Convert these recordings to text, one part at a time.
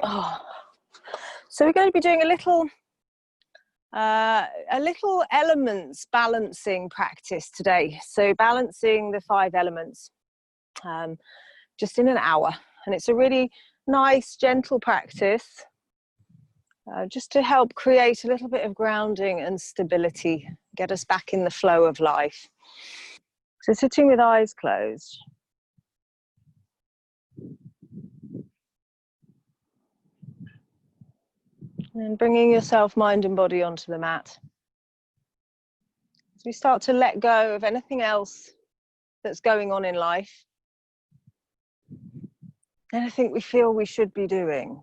Oh. So we're going to be doing a little elements balancing practice today. So balancing the 5 elements just in an hour. And it's a really nice, gentle practice just to help create a little bit of grounding and stability, get us back in the flow of life. So sitting with eyes closed. And bringing yourself, mind and body onto the mat. As we start to let go of anything else that's going on in life, anything we feel we should be doing.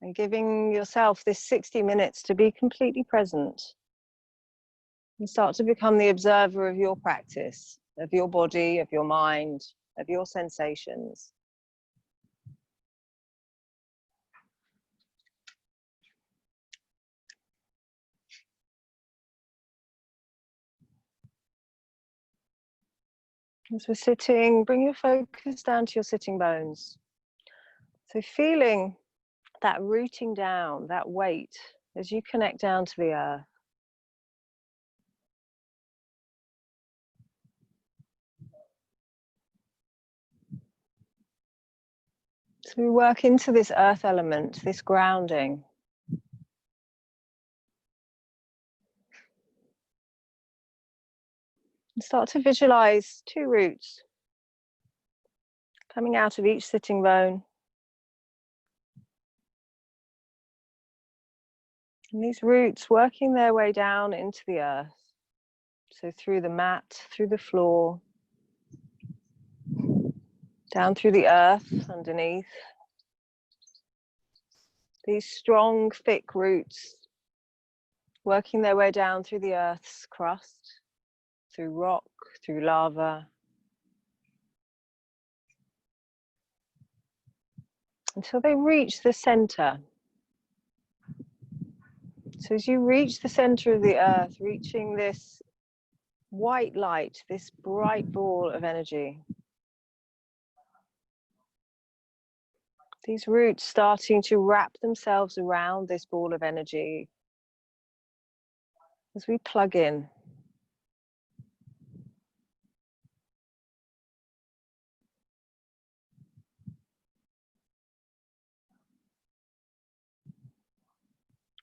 And giving yourself this 60 minutes to be completely present. And start to become the observer of your practice, of your body, of your mind, of your sensations. As we're sitting, bring your focus down to your sitting bones. So feeling that rooting down, that weight, as you connect down to the earth. So we work into this earth element, this grounding. And start to visualize 2 roots coming out of each sitting bone. And these roots working their way down into the earth. So through the mat, through the floor, down through the earth underneath. These strong, thick roots working their way down through the earth's crust, through rock, through lava, until they reach the center. So as you reach the center of the earth, reaching this white light, this bright ball of energy, these roots starting to wrap themselves around this ball of energy as we plug in.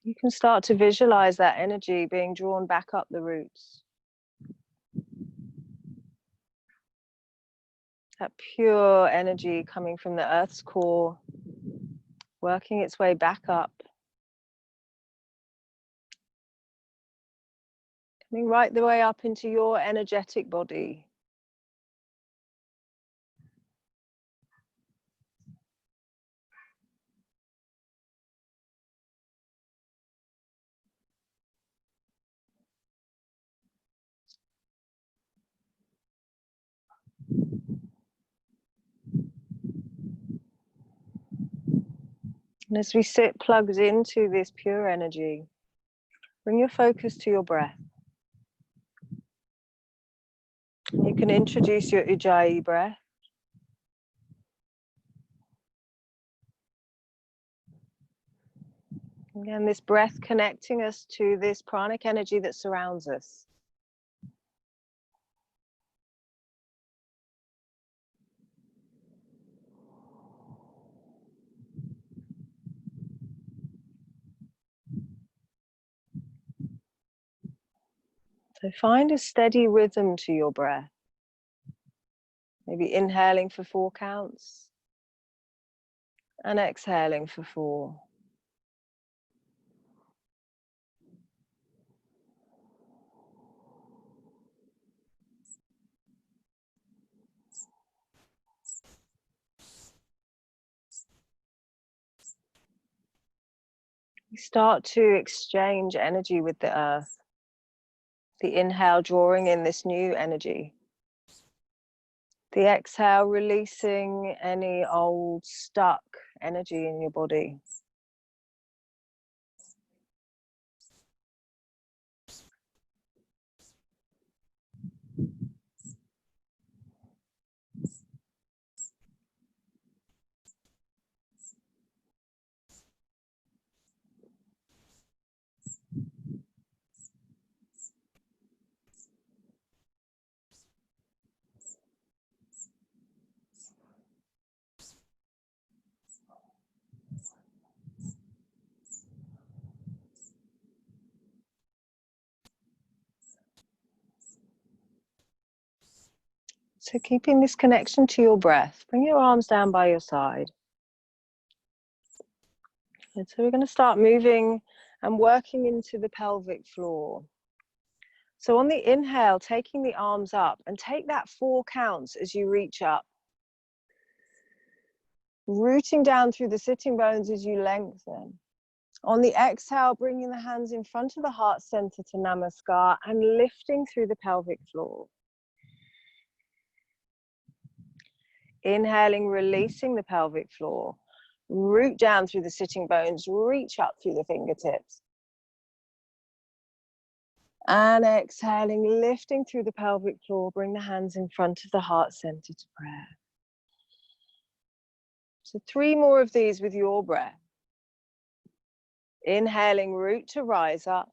You can start to visualize that energy being drawn back up the roots. That pure energy coming from the earth's core, working its way back up. Coming right the way up into your energetic body. And as we sit plugged into this pure energy, bring your focus to your breath. You can introduce your Ujjayi breath. Again, this breath connecting us to this pranic energy that surrounds us. So find a steady rhythm to your breath. Maybe inhaling for 4 counts and exhaling for 4. We start to exchange energy with the earth. The inhale drawing in this new energy. The exhale releasing any old stuck energy in your body. So keeping this connection to your breath, bring your arms down by your side. And so we're going to start moving and working into the pelvic floor. So on the inhale, taking the arms up, and take that 4 counts as you reach up. Rooting down through the sitting bones as you lengthen. On the exhale, bringing the hands in front of the heart center to Namaskar and lifting through the pelvic floor. Inhaling, releasing the pelvic floor. Root down through the sitting bones, reach up through the fingertips. And exhaling, lifting through the pelvic floor, bring the hands in front of the heart center to prayer. So 3 more of these with your breath. Inhaling, root to rise up.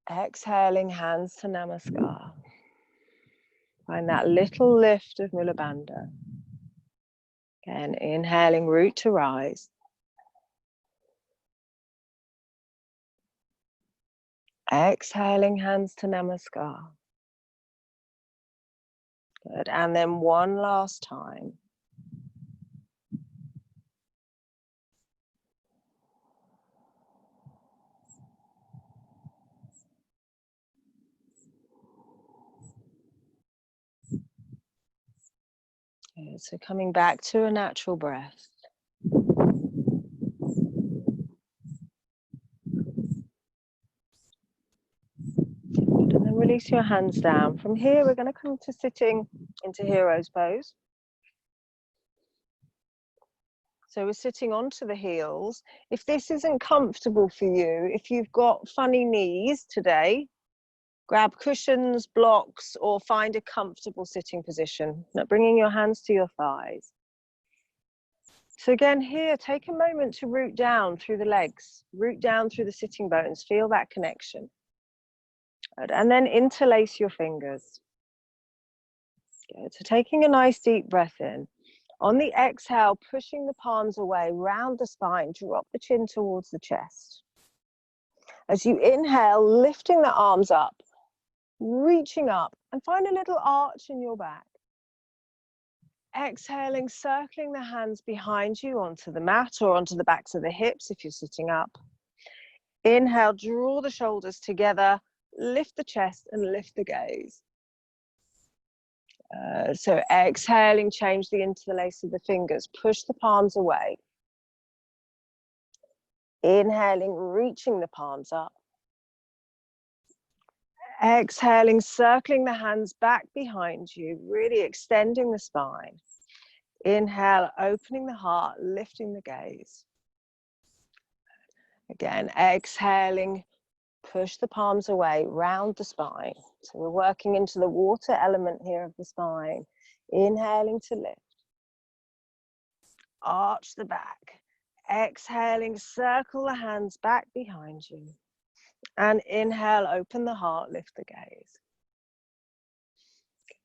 Exhaling, hands to Namaskar. Find that little lift of Mula Bandha. Again, inhaling, root to rise. Exhaling, hands to Namaskar. Good, and then one last time. Good, so coming back to a natural breath. Good, and then release your hands down. From here, we're going to come to sitting into hero's pose. So we're sitting onto the heels. If this isn't comfortable for you, if you've got funny knees today, grab cushions, blocks, or find a comfortable sitting position. Now bringing your hands to your thighs. So again here, take a moment to root down through the legs, root down through the sitting bones, feel that connection. Good. And then interlace your fingers. Good. So taking a nice deep breath in. On the exhale, pushing the palms away, round the spine, drop the chin towards the chest. As you inhale, lifting the arms up, reaching up, and find a little arch in your back. Exhaling, circling the hands behind you onto the mat or onto the backs of the hips if you're sitting up. Inhale, draw the shoulders together, lift the chest and lift the gaze. So exhaling, change the interlace of the fingers, push the palms away. Inhaling, reaching the palms up. Exhaling, circling the hands back behind you, really extending the spine. Inhale, opening the heart, lifting the gaze. Again, exhaling, push the palms away, round the spine. So we're working into the water element here of the spine. Inhaling to lift. Arch the back. Exhaling, circle the hands back behind you. And inhale, open the heart, lift the gaze.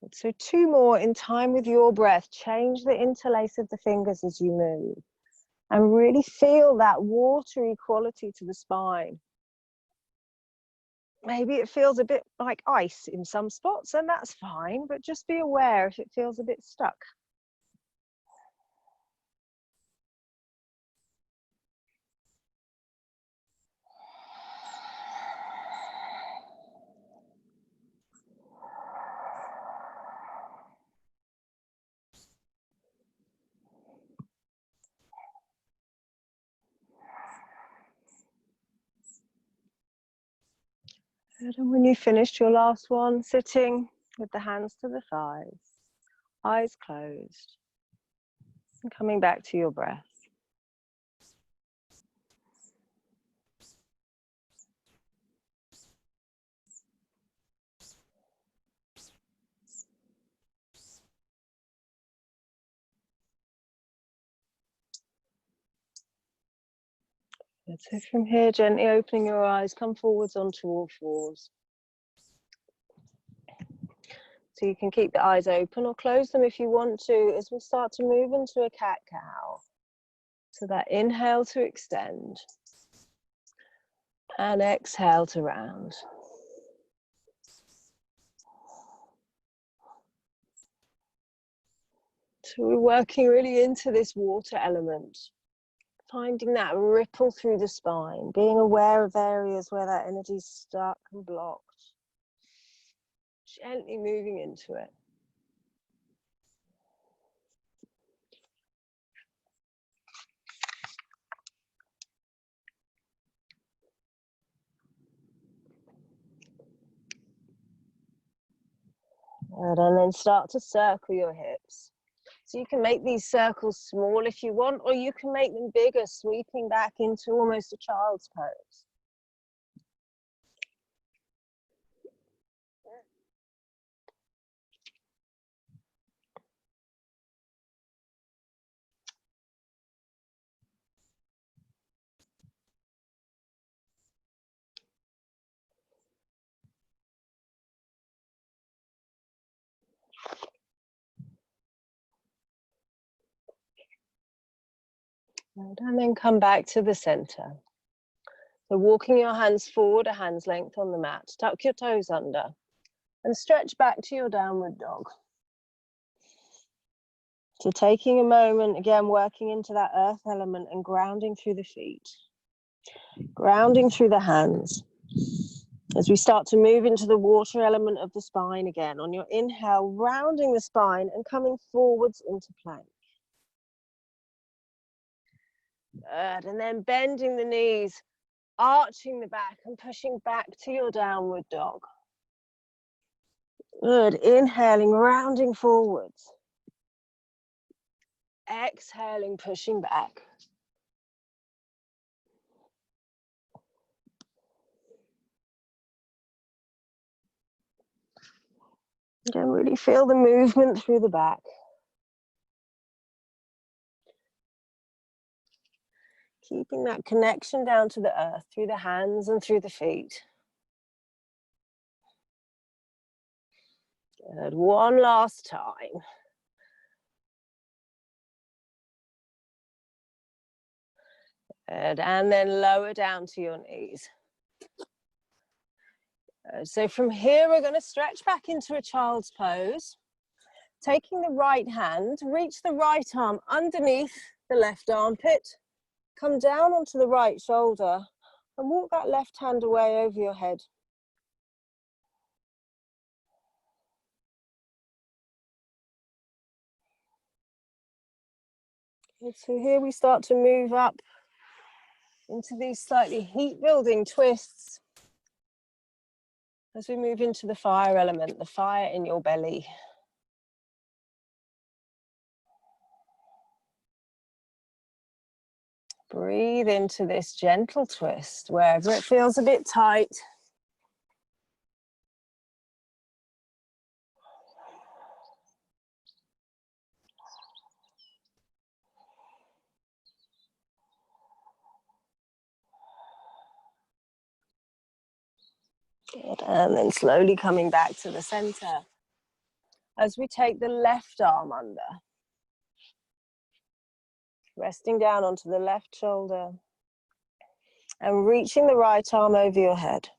Good. So 2 more in time with your breath. Change the interlace of the fingers as you move. And really feel that watery quality to the spine. Maybe it feels a bit like ice in some spots, and that's fine, but just be aware if it feels a bit stuck. Good. And when you finished your last one, sitting with the hands to the thighs, eyes closed, and coming back to your breath. Good. So from here, gently opening your eyes, come forwards onto all fours. So you can keep the eyes open or close them if you want to, as we start to move into a cat-cow. So that inhale to extend and exhale to round. So we're working really into this water element, finding that ripple through the spine, being aware of areas where that energy's stuck and blocked, gently moving into it. And then start to circle your hips. So you can make these circles small if you want, or you can make them bigger, sweeping back into almost a child's pose. And then come back to the center. So walking your hands forward, a hand's length on the mat. Tuck your toes under and stretch back to your downward dog. So taking a moment, again, working into that earth element and grounding through the feet. Grounding through the hands. As we start to move into the water element of the spine again. On your inhale, rounding the spine and coming forwards into plank. Good. And then bending the knees, arching the back and pushing back to your downward dog. Good. Inhaling, rounding forwards. Exhaling, pushing back. Again, really feel the movement through the back. Keeping that connection down to the earth through the hands and through the feet. Good. One last time. Good. And then lower down to your knees. So from here, we're going to stretch back into a child's pose. Taking the right hand, reach the right arm underneath the left armpit. Come down onto the right shoulder and walk that left hand away over your head. And so here we start to move up into these slightly heat building twists as we move into the fire element, the fire in your belly. Breathe into this gentle twist wherever it feels a bit tight. Good. And then slowly coming back to the center as we take the left arm under. Resting down onto the left shoulder and reaching the right arm over your head.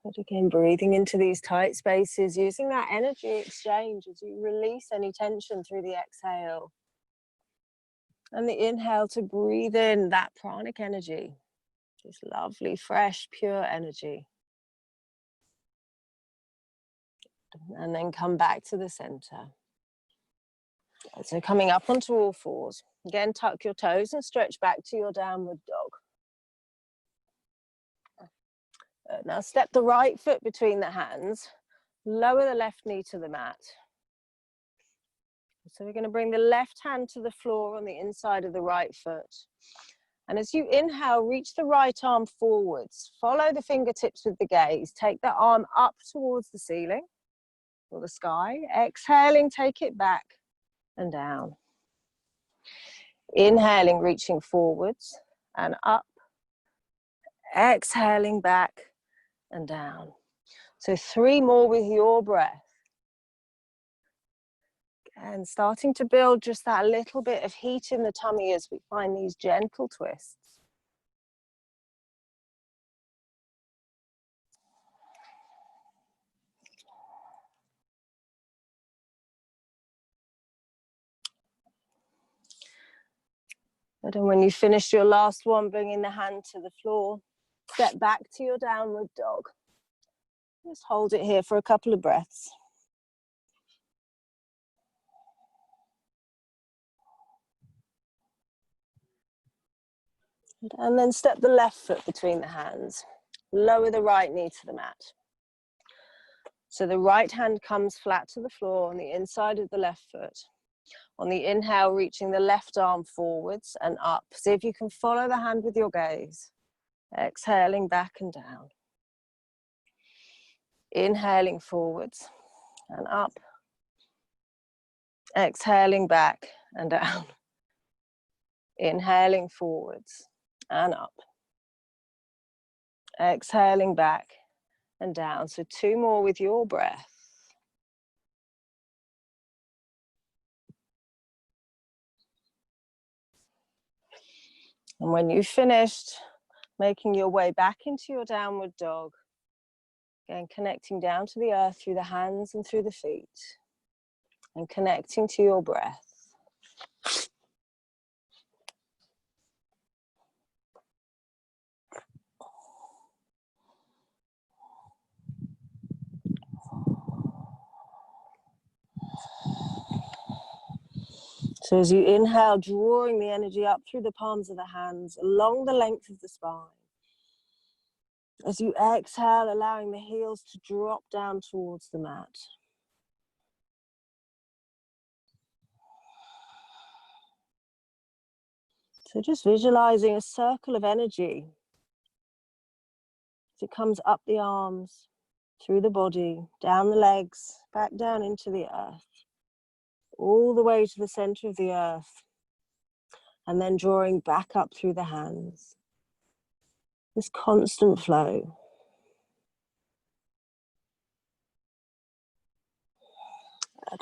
But again, breathing into these tight spaces, using that energy exchange as you release any tension through the exhale. And the inhale to breathe in that pranic energy, this lovely, fresh, pure energy. And then come back to the center. So coming up onto all fours. Again, tuck your toes and stretch back to your downward dog. Now step the right foot between the hands, lower the left knee to the mat. So we're going to bring the left hand to the floor on the inside of the right foot. And as you inhale, reach the right arm forwards. Follow the fingertips with the gaze. Take the arm up towards the ceiling or the sky. Exhaling, take it back and down. Inhaling, reaching forwards and up. Exhaling back and down. So 3 more with your breath. And starting to build just that little bit of heat in the tummy as we find these gentle twists. And then when you finish your last one, bringing the hand to the floor, step back to your downward dog. Just hold it here for a couple of breaths. And then step the left foot between the hands. Lower the right knee to the mat. So the right hand comes flat to the floor on the inside of the left foot. On the inhale, reaching the left arm forwards and up. See if you can follow the hand with your gaze. Exhaling back and down. Inhaling forwards and up. Exhaling back and down. Inhaling forwards and up. Exhaling back and down. So 2 more with your breath. And when you've finished, making your way back into your downward dog. Again, connecting down to the earth through the hands and through the feet. And connecting to your breath. So as you inhale, drawing the energy up through the palms of the hands, along the length of the spine. As you exhale, allowing the heels to drop down towards the mat. So just visualizing a circle of energy as it comes up the arms, through the body, down the legs, back down into the earth, all the way to the center of the earth, and then drawing back up through the hands. This constant flow.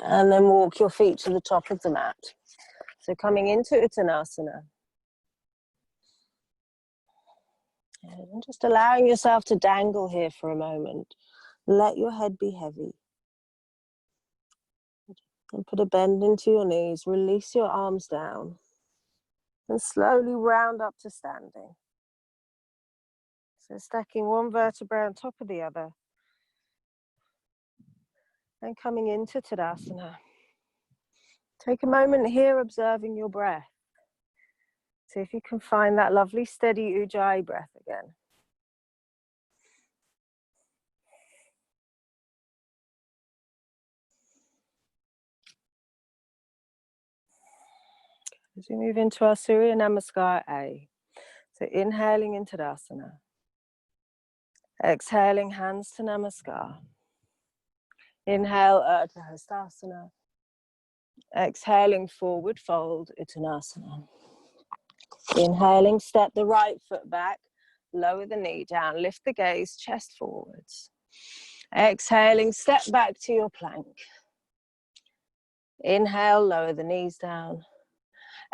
And then walk your feet to the top of the mat. So coming into Uttanasana. And just allowing yourself to dangle here for a moment. Let your head be heavy. And put a bend into your knees. Release your arms down. And slowly round up to standing. So stacking one vertebra on top of the other. And coming into Tadasana. Take a moment here observing your breath. See if you can find that lovely steady Ujjayi breath again. As we move into our Surya Namaskar A. So inhaling into Tadasana. Exhaling, hands to Namaskar. Inhale, Urdhva Hastasana. Exhaling, forward fold, Uttanasana. Inhaling, step the right foot back, lower the knee down, lift the gaze, chest forwards. Exhaling, step back to your plank. Inhale, lower the knees down.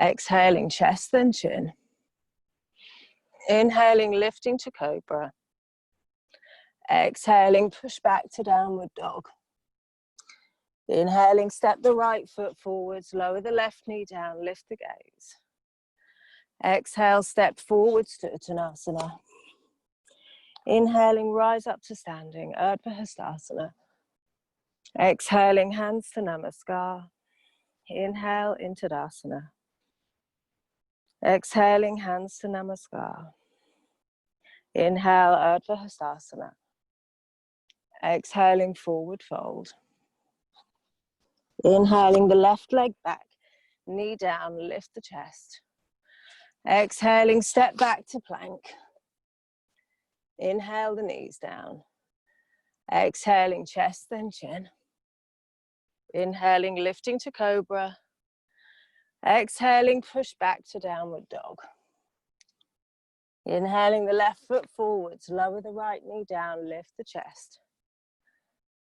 Exhaling, chest then chin. Inhaling, lifting to cobra. Exhaling, push back to downward dog. Inhaling, step the right foot forwards, lower the left knee down, lift the gaze. Exhale, step forwards to Uttanasana. Inhaling, rise up to standing, Urdhva Hastasana. Exhaling, hands to Namaskar. Inhale, into Tadasana. Exhaling, hands to Namaskar. Inhale, Urdhva Hastasana. Exhaling, forward fold. Inhaling the left leg back, knee down, lift the chest. Exhaling, step back to plank. Inhale the knees down. Exhaling, chest then chin. Inhaling, lifting to cobra. Exhaling, push back to downward dog. Inhaling the left foot forwards, lower the right knee down, lift the chest.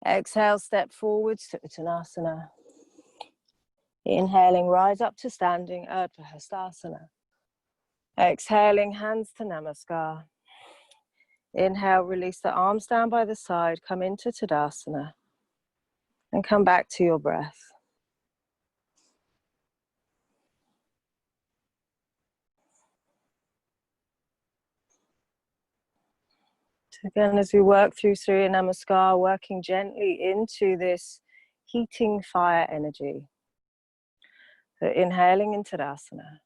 Exhale, step forwards to Uttanasana. Inhaling, rise up to standing, Urdhva Hastasana. Exhaling, hands to Namaskar. Inhale, release the arms down by the side, come into Tadasana. And come back to your breath. So again, as we work through Surya Namaskar, working gently into this heating fire energy. So inhaling in Tadasana.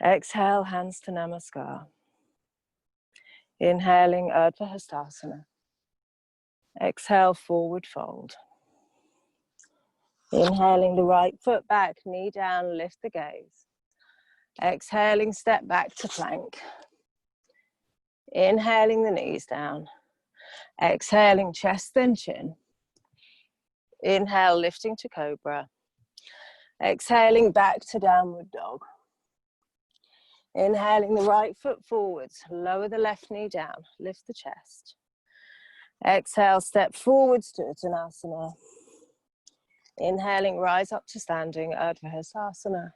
Exhale, hands to Namaskar. Inhaling, Urdhva Hastasana. Exhale, forward fold. Inhaling the right foot back, knee down, lift the gaze. Exhaling, step back to plank. Inhaling the knees down. Exhaling, chest then chin. Inhale, lifting to cobra. Exhaling, back to downward dog. Inhaling the right foot forwards, lower the left knee down, lift the chest. Exhale, step forwards to Uttanasana. Inhaling, rise up to standing, Urdhva Hastasana.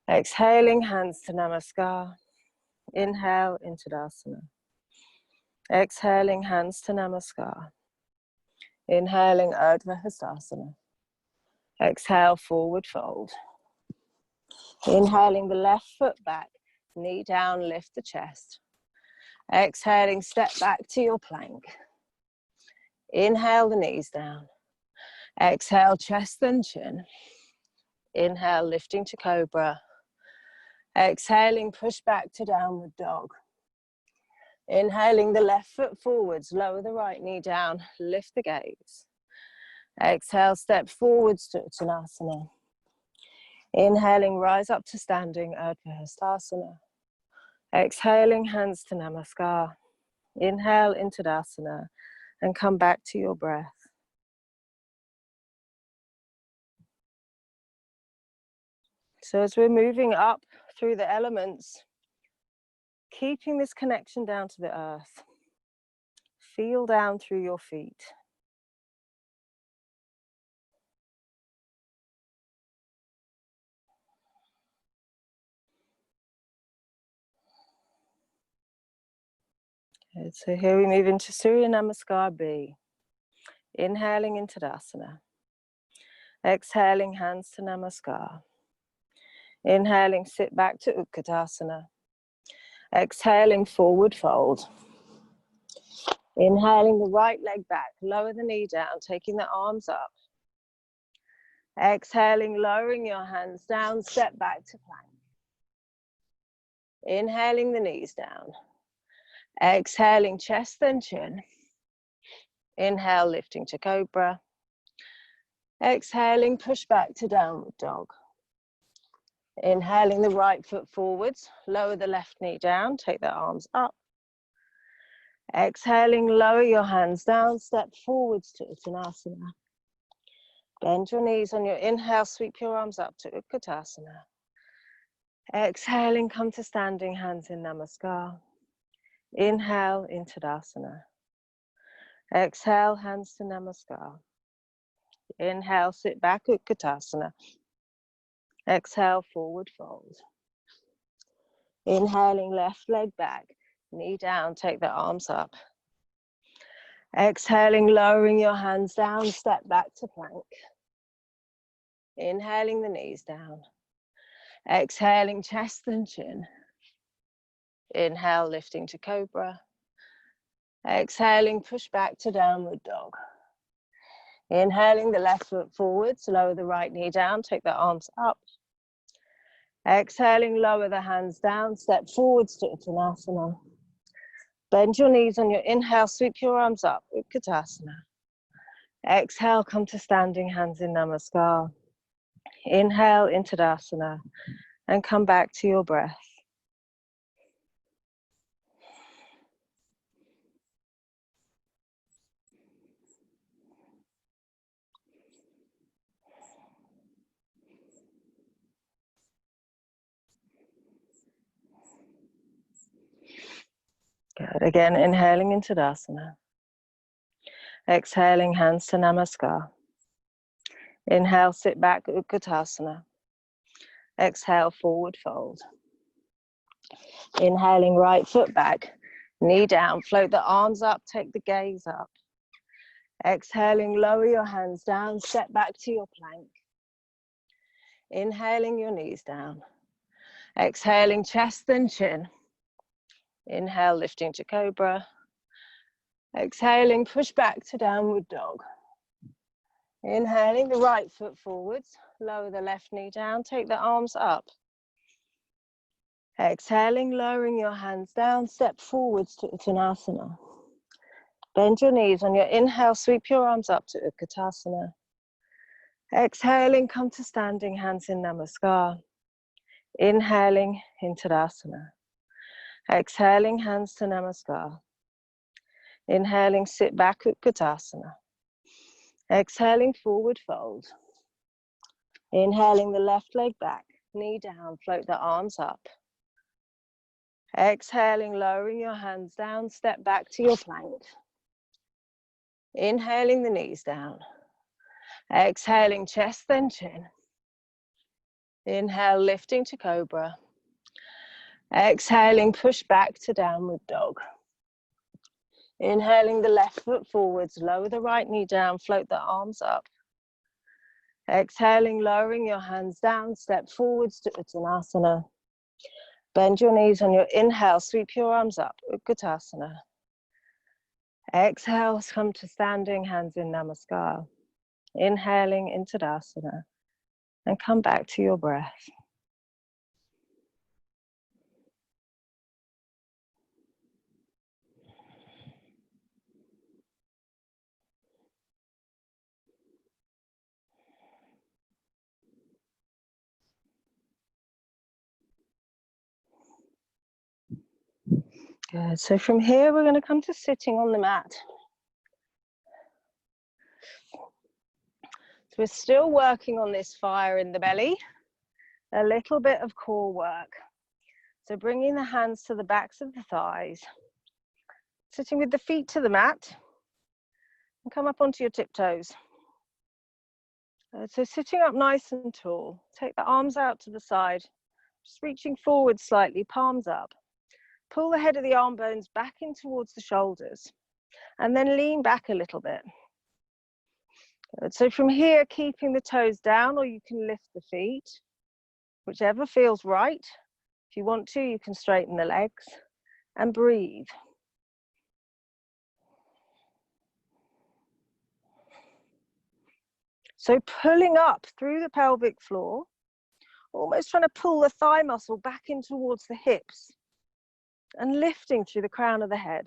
Exhaling, hands to Namaskar. Inhale, into Tadasana. Exhaling, hands to Namaskar. Inhaling, Urdhva Hastasana. Exhale, forward fold. Inhaling the left foot back, knee down, lift the chest. Exhaling, step back to your plank. Inhale the knees down. Exhale, chest and chin. Inhale, lifting to cobra. Exhaling, push back to downward dog. Inhaling the left foot forwards, lower the right knee down, lift the gaze. Exhale, step forwards to Uttanasana. Inhaling, rise up to standing, Urdhva Hastasana. Exhaling, hands to Namaskar. Inhale into Tadasana and come back to your breath. So as we're moving up through the elements, keeping this connection down to the earth, feel down through your feet. Good. So here we move into Surya Namaskar B. Inhaling into Tadasana. Exhaling, hands to Namaskar. Inhaling, sit back to Utkatasana. Exhaling, forward fold. Inhaling the right leg back, lower the knee down, taking the arms up. Exhaling, lowering your hands down, step back to plank. Inhaling the knees down. Exhaling, chest and chin. Inhale, lifting to cobra. Exhaling, push back to downward dog. Inhaling the right foot forwards, lower the left knee down, take the arms up. Exhaling, lower your hands down, step forwards to Uttanasana. Bend your knees on your inhale, sweep your arms up to Utkatasana. Exhaling, come to standing, hands in Namaskar. Inhale into Tadasana. Exhale, hands to Namaskar. Inhale, sit back, Utkatasana. Exhale, forward fold. Inhaling, left leg back, knee down, take the arms up. Exhaling, lowering your hands down, step back to plank. Inhaling the knees down. Exhaling, chest and chin. Inhale, lifting to cobra. Exhaling, push back to downward dog. Inhaling the left foot forwards, lower the right knee down, take the arms up. Exhaling, lower the hands down, step forwards to Uttanasana. Bend your knees on your inhale, sweep your arms up, Utkatasana. Exhale, come to standing, hands in Namaskar. Inhale into Tadasana and come back to your breath. Good. Again, inhaling into Tadasana. Exhaling, hands to Namaskar. Inhale, sit back, Utkatasana. Exhale, forward fold. Inhaling, right foot back, knee down, float the arms up, take the gaze up. Exhaling, lower your hands down, step back to your plank. Inhaling, your knees down. Exhaling, chest and chin. Inhale, lifting to cobra. Exhaling, push back to downward dog. Inhaling, the right foot forwards, lower the left knee down, take the arms up. Exhaling, lowering your hands down, step forwards to Uttanasana. Bend your knees. On your inhale, sweep your arms up to Utkatasana. Exhaling, come to standing, hands in Namaskar. Inhaling, into Tadasana. Exhaling, hands to Namaskar. Inhaling, sit back, Utkatasana. Exhaling, forward fold. Inhaling, the left leg back, knee down, float the arms up. Exhaling, lowering your hands down, step back to your plank. Inhaling, the knees down. Exhaling, chest then chin. Inhale, lifting to cobra. Exhaling, push back to downward dog. Inhaling, the left foot forwards, lower the right knee down, float the arms up. Exhaling, lowering your hands down, step forwards to Uttanasana. Bend your knees. On your inhale, sweep your arms up, Utkatasana. Exhale, come to standing, hands in Namaskar. Inhaling into Tadasana. And come back to your breath. Good. So from here, we're going to come to sitting on the mat. So we're still working on this fire in the belly. A little bit of core work. So bringing the hands to the backs of the thighs. Sitting with the feet to the mat. And come up onto your tiptoes. So sitting up nice and tall. Take the arms out to the side. Just reaching forward slightly, palms up. Pull the head of the arm bones back in towards the shoulders. And then lean back a little bit. Good. So from here, keeping the toes down, or you can lift the feet, whichever feels right. If you want to, you can straighten the legs and breathe. So pulling up through the pelvic floor, almost trying to pull the thigh muscle back in towards the hips and lifting through the crown of the head.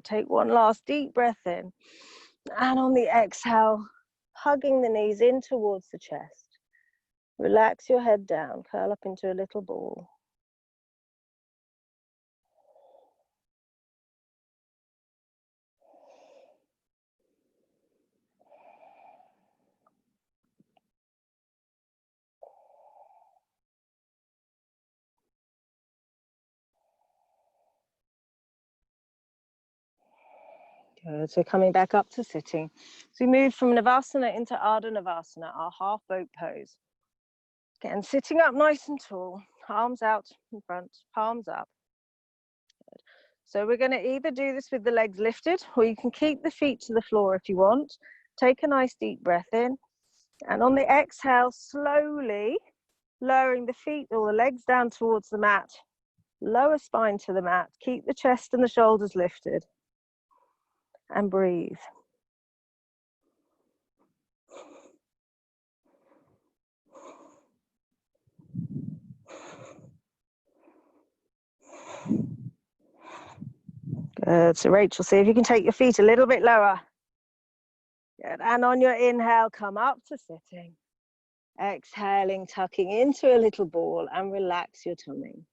Take one last deep breath in, and on the exhale, hugging the knees in towards the chest. Relax your head down, curl up into a little ball. Good. So coming back up to sitting. So we move from Navasana into Ardha Navasana, our half boat pose. Again, sitting up nice and tall, arms out in front, palms up. Good. So we're going to either do this with the legs lifted, or you can keep the feet to the floor if you want. Take a nice deep breath in, and on the exhale, slowly lowering the feet or the legs down towards the mat. Lower spine to the mat. Keep the chest and the shoulders lifted. And breathe. Good. So Rachel, see if you can take your feet a little bit lower. Good. And on your inhale, come up to sitting. Exhaling, tucking into a little ball and relax your tummy.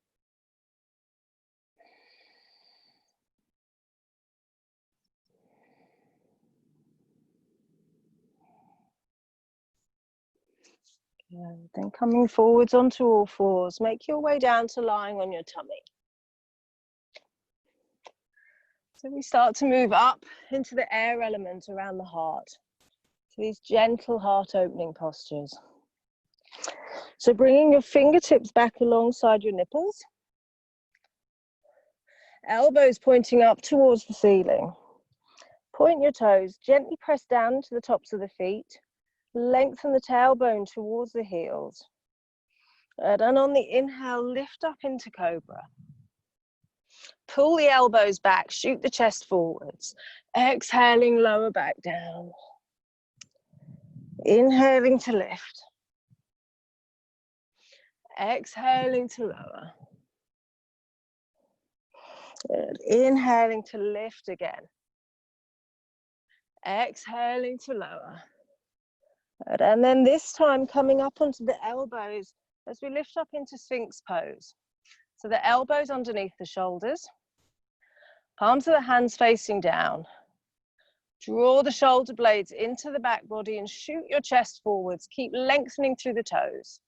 Good. Then coming forwards onto all fours, make your way down to lying on your tummy. So we start to move up into the air element around the heart. So these gentle heart opening postures. So bringing your fingertips back alongside your nipples. Elbows pointing up towards the ceiling. Point your toes, gently press down to the tops of the feet. Lengthen the tailbone towards the heels. And on the inhale, lift up into cobra. Pull the elbows back, shoot the chest forwards. Exhaling, lower back down. Inhaling to lift. Exhaling to lower. Good. Inhaling to lift again. Exhaling to lower. Good. And then this time coming up onto the elbows as we lift up into Sphinx pose. So the elbows underneath the shoulders. Palms of the hands facing down. Draw the shoulder blades into the back body and shoot your chest forwards. Keep lengthening through the toes.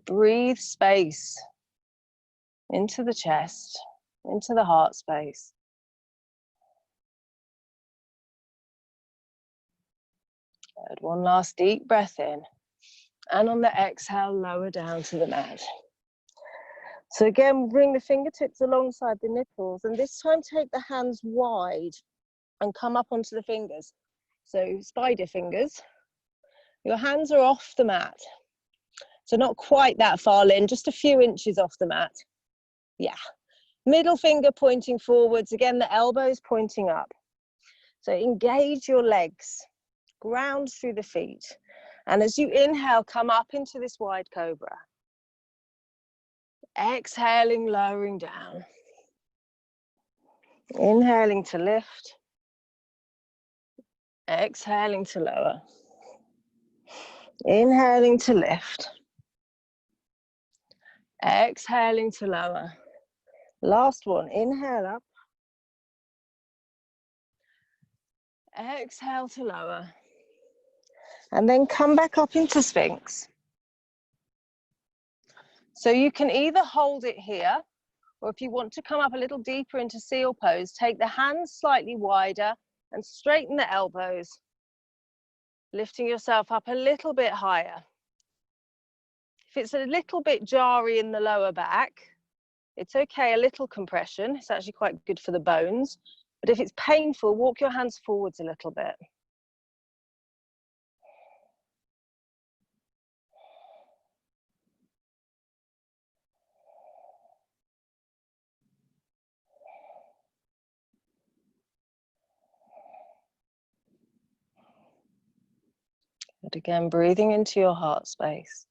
Breathe space into the chest, into the heart space. Good. One last deep breath in. And on the exhale, lower down to the mat. So again, bring the fingertips alongside the nipples, and this time take the hands wide and come up onto the fingers. So spider fingers. Your hands are off the mat. So not quite that far in, just a few inches off the mat. Yeah. Middle finger pointing forwards. Again, the elbows pointing up. So engage your legs. Ground through the feet. And as you inhale, come up into this wide cobra. Exhaling, lowering down. Inhaling to lift. Exhaling to lower. Inhaling to lift. Exhaling to lower. Last one, inhale up. Exhale to lower. And then come back up into Sphinx. So you can either hold it here, or if you want to come up a little deeper into seal pose, take the hands slightly wider and straighten the elbows, lifting yourself up a little bit higher. If it's a little bit jarry in the lower back, it's okay, a little compression. It's actually quite good for the bones. But if it's painful, walk your hands forwards a little bit. But again, breathing into your heart space.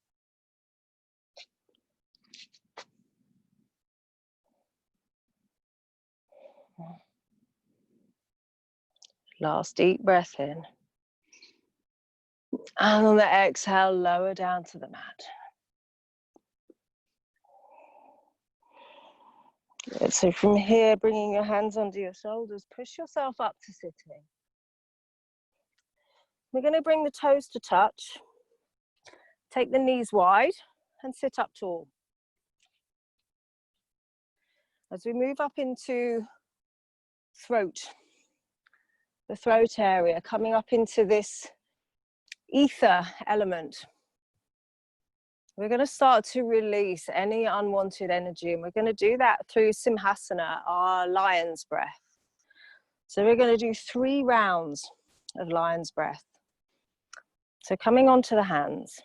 Last deep breath in. And on the exhale, lower down to the mat. Good. So from here, bringing your hands under your shoulders, push yourself up to sitting. We're going to bring the toes to touch. Take the knees wide and sit up tall. As we move up into throat, the throat area, coming up into this ether element, we're going to start to release any unwanted energy, and we're going to do that through Simhasana, our lion's breath. So we're going to do 3 rounds of lion's breath. So coming onto the hands.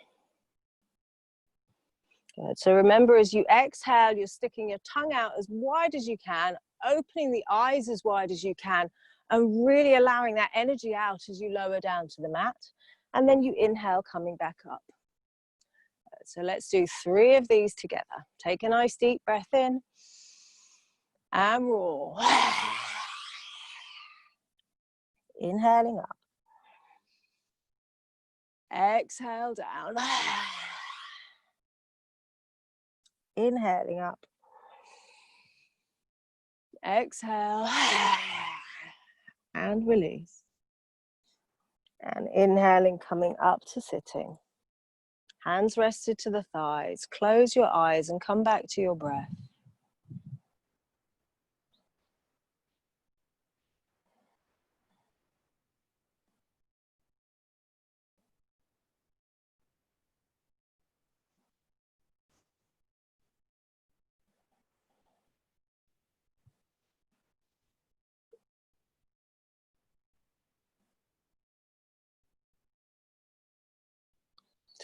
Good. So remember, as you exhale, you're sticking your tongue out as wide as you can, opening the eyes as wide as you can, and really allowing that energy out as you lower down to the mat. And then you inhale, coming back up. So let's do 3 of these together. Take a nice deep breath in and roar. Inhaling up. Exhale down. Inhaling up. Exhale. And release. And inhaling, coming up to sitting. Hands rested to the thighs. Close your eyes and come back to your breath.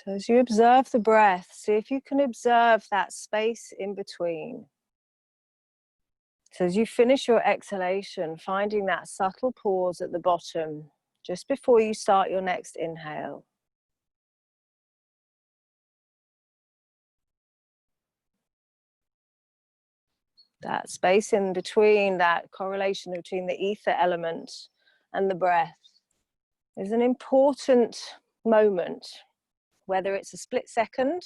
So as you observe the breath, see if you can observe that space in between. So as you finish your exhalation, finding that subtle pause at the bottom, just before you start your next inhale. That space in between, that correlation between the ether element and the breath is an important moment, whether it's a split second,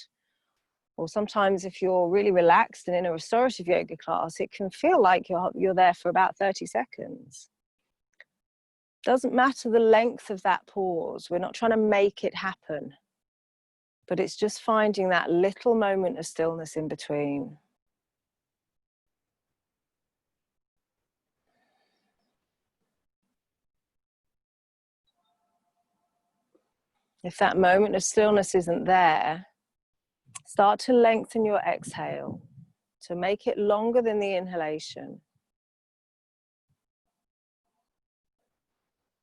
or sometimes if you're really relaxed and in a restorative yoga class, it can feel like you're there for about 30 seconds. Doesn't matter the length of that pause. We're not trying to make it happen, but it's just finding that little moment of stillness in between. If that moment of stillness isn't there, start to lengthen your exhale to make it longer than the inhalation.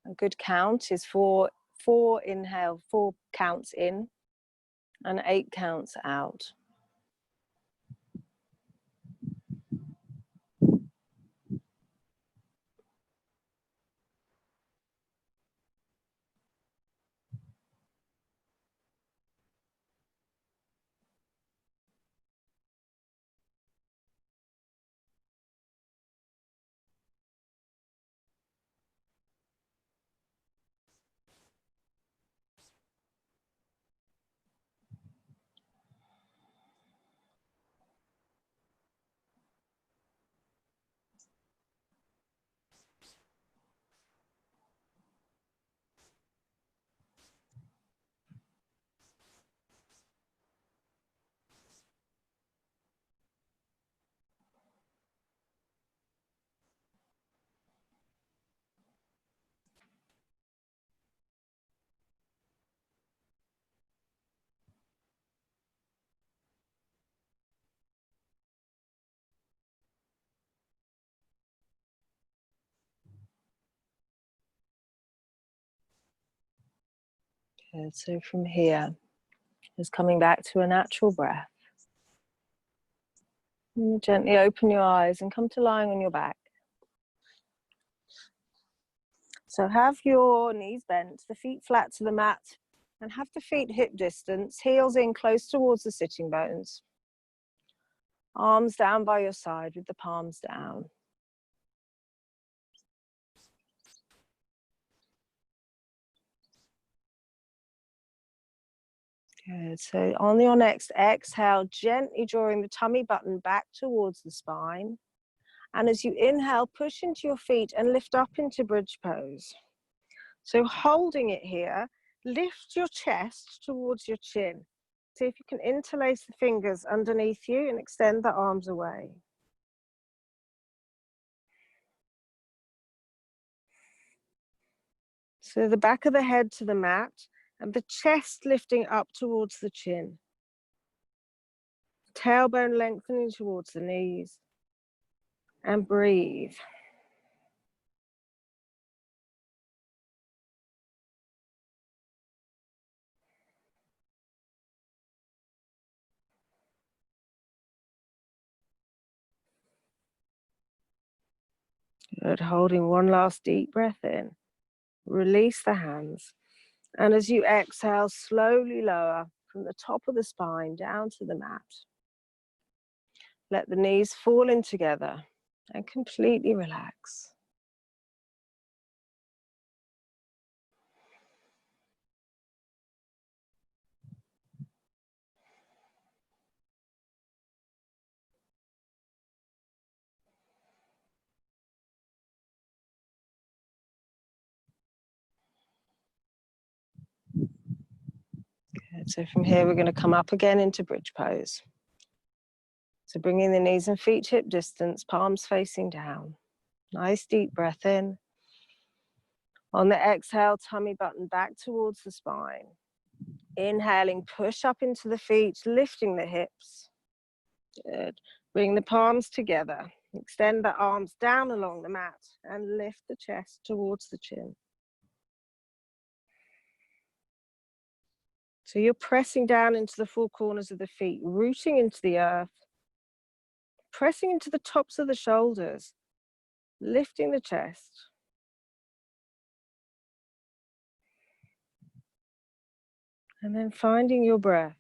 A good count is four counts in and 8 counts out. Good. So from here, just coming back to a natural breath. And gently open your eyes and come to lying on your back. So have your knees bent, the feet flat to the mat, and have the feet hip distance, heels in close towards the sitting bones. Arms down by your side with the palms down. Good. So on your next exhale, gently drawing the tummy button back towards the spine. And as you inhale, push into your feet and lift up into bridge pose. So holding it here, lift your chest towards your chin. See if you can interlace the fingers underneath you and extend the arms away. So the back of the head to the mat and the chest lifting up towards the chin. Tailbone lengthening towards the knees. And breathe. Good. Holding one last deep breath in. Release the hands. And as you exhale, slowly lower from the top of the spine down to the mat. Let the knees fall in together and completely relax. Good. So from here, we're going to come up again into bridge pose. So bringing the knees and feet hip distance, palms facing down. Nice deep breath in. On the exhale, tummy button back towards the spine. Inhaling, push up into the feet, lifting the hips. Good. Bring the palms together. Extend the arms down along the mat and lift the chest towards the chin. So you're pressing down into the four corners of the feet, rooting into the earth, pressing into the tops of the shoulders, lifting the chest. And then finding your breath.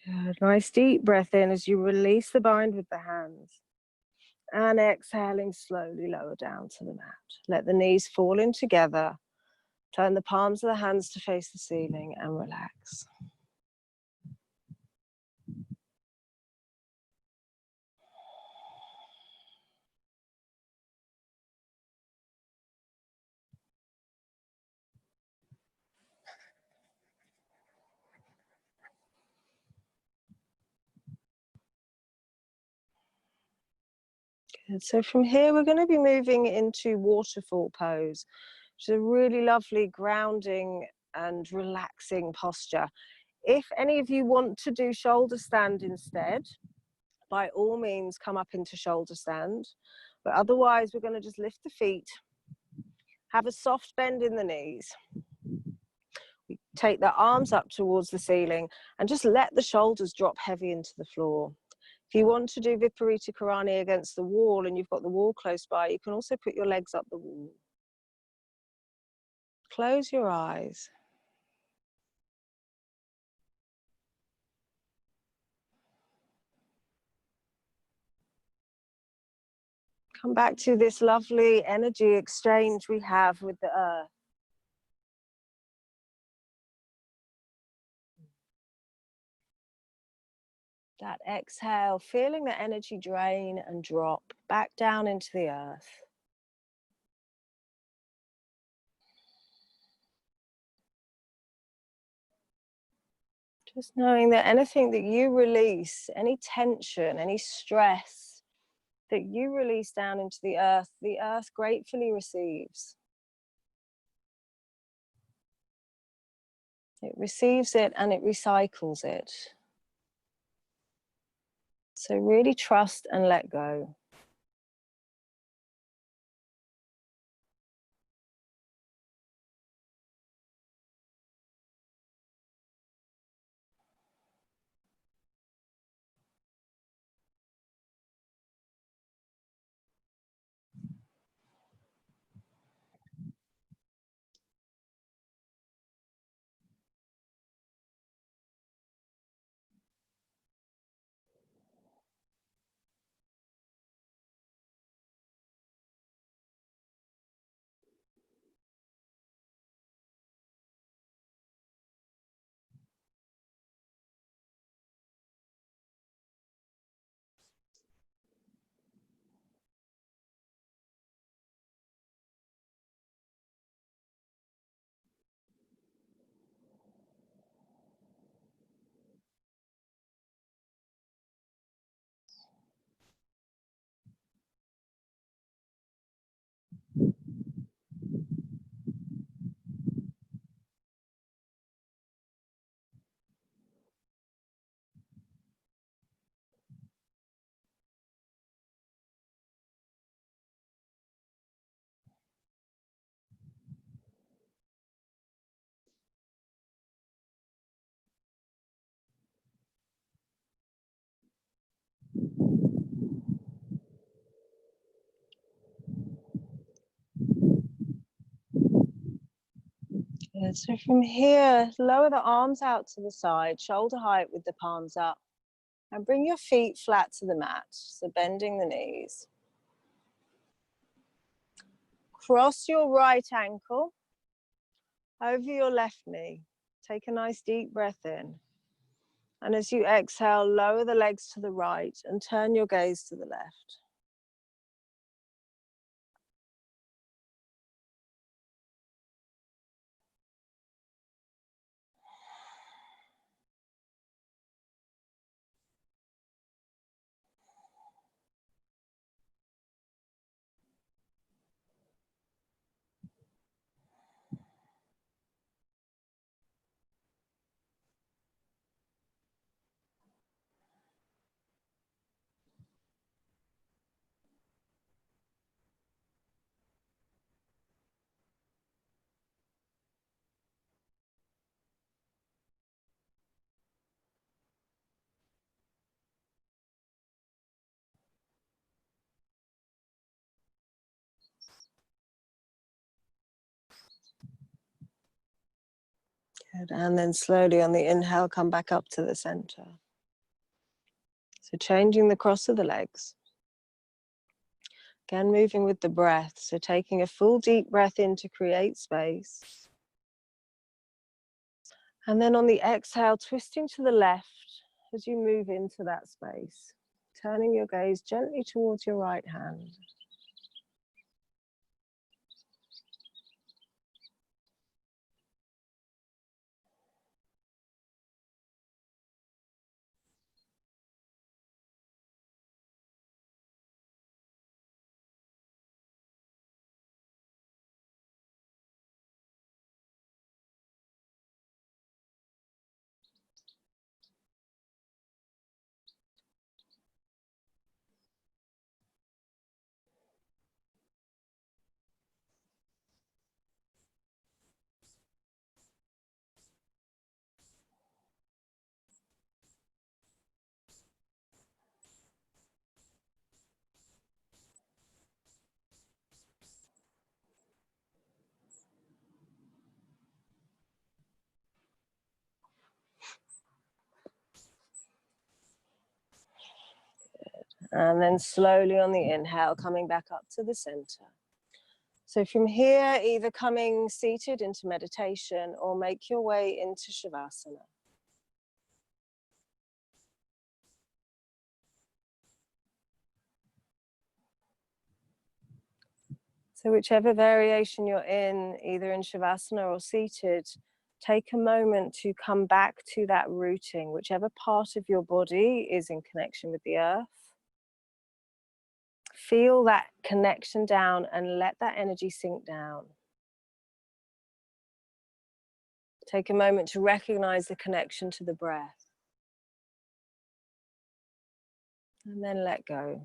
Good. Nice deep breath in as you release the bind with the hands. And exhaling, slowly lower down to the mat. Let the knees fall in together. Turn the palms of the hands to face the ceiling and relax. Good. So from here, we're going to be moving into waterfall pose, which is a really lovely grounding and relaxing posture. If any of you want to do shoulder stand instead, by all means come up into shoulder stand. But otherwise, we're going to just lift the feet, have a soft bend in the knees. We take the arms up towards the ceiling and just let the shoulders drop heavy into the floor. If you want to do Viparita Karani against the wall and you've got the wall close by, you can also put your legs up the wall. Close your eyes. Come back to this lovely energy exchange we have with the earth. That exhale, feeling the energy drain and drop back down into the earth. Just knowing that anything that you release, any tension, any stress that you release down into the earth gratefully receives. It receives it and it recycles it. So really trust and let go. Good. So from here, lower the arms out to the side, shoulder height with the palms up, and bring your feet flat to the mat, so bending the knees. Cross your right ankle over your left knee. Take a nice deep breath in. And as you exhale, lower the legs to the right and turn your gaze to the left. Good. And then slowly on the inhale, come back up to the center. So changing the cross of the legs. Again, moving with the breath. So taking a full deep breath in to create space. And then on the exhale, twisting to the left as you move into that space. Turning your gaze gently towards your right hand. And then slowly on the inhale, coming back up to the center. So from here, either coming seated into meditation or make your way into Shavasana. So whichever variation you're in, either in Shavasana or seated, take a moment to come back to that rooting, whichever part of your body is in connection with the earth. Feel that connection down and let that energy sink down. Take a moment to recognize the connection to the breath. And then let go.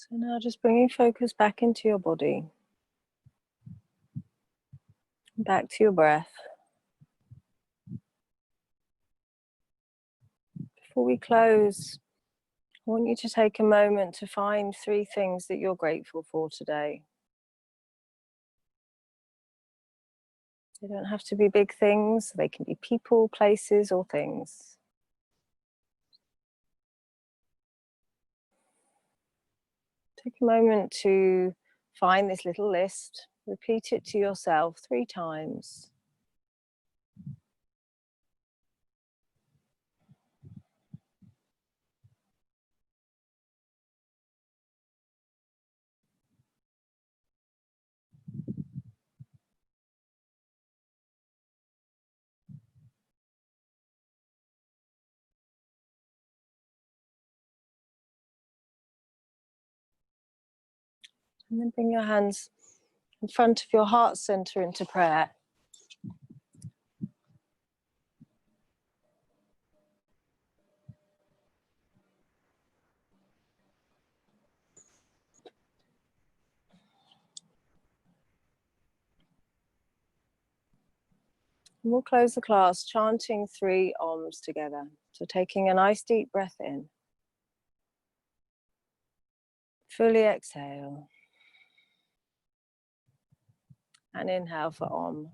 So now just bringing focus back into your body, back to your breath. Before we close, I want you to take a moment to find 3 things that you're grateful for today. They don't have to be big things, they can be people, places, or things. Take a moment to find this little list, repeat it to yourself 3 times. And then bring your hands in front of your heart center into prayer. And we'll close the class chanting 3 Oms together. So taking a nice deep breath in. Fully exhale. And inhale for Om.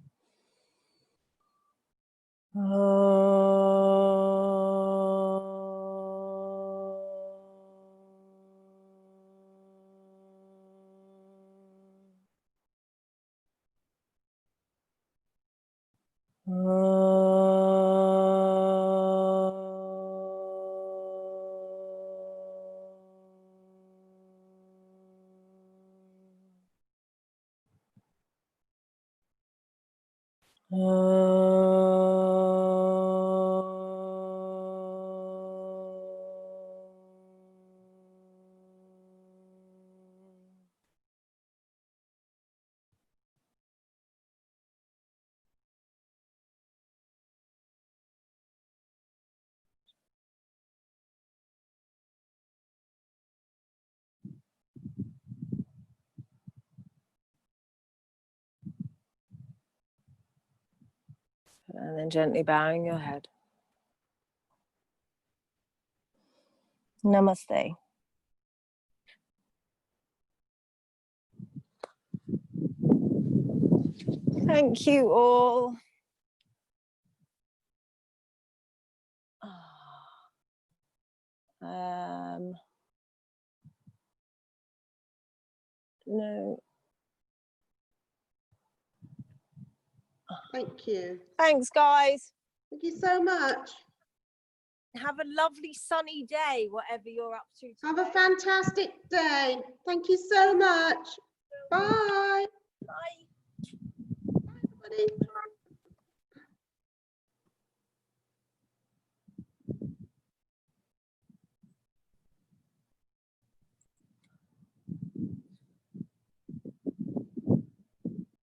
And then gently bowing your head. Namaste. Thank you all. No. Thank you. Thanks, guys. Thank you so much. Have a lovely sunny day, whatever you're up to today. Have a fantastic day. Thank you so much. Bye. Bye. Bye, everybody.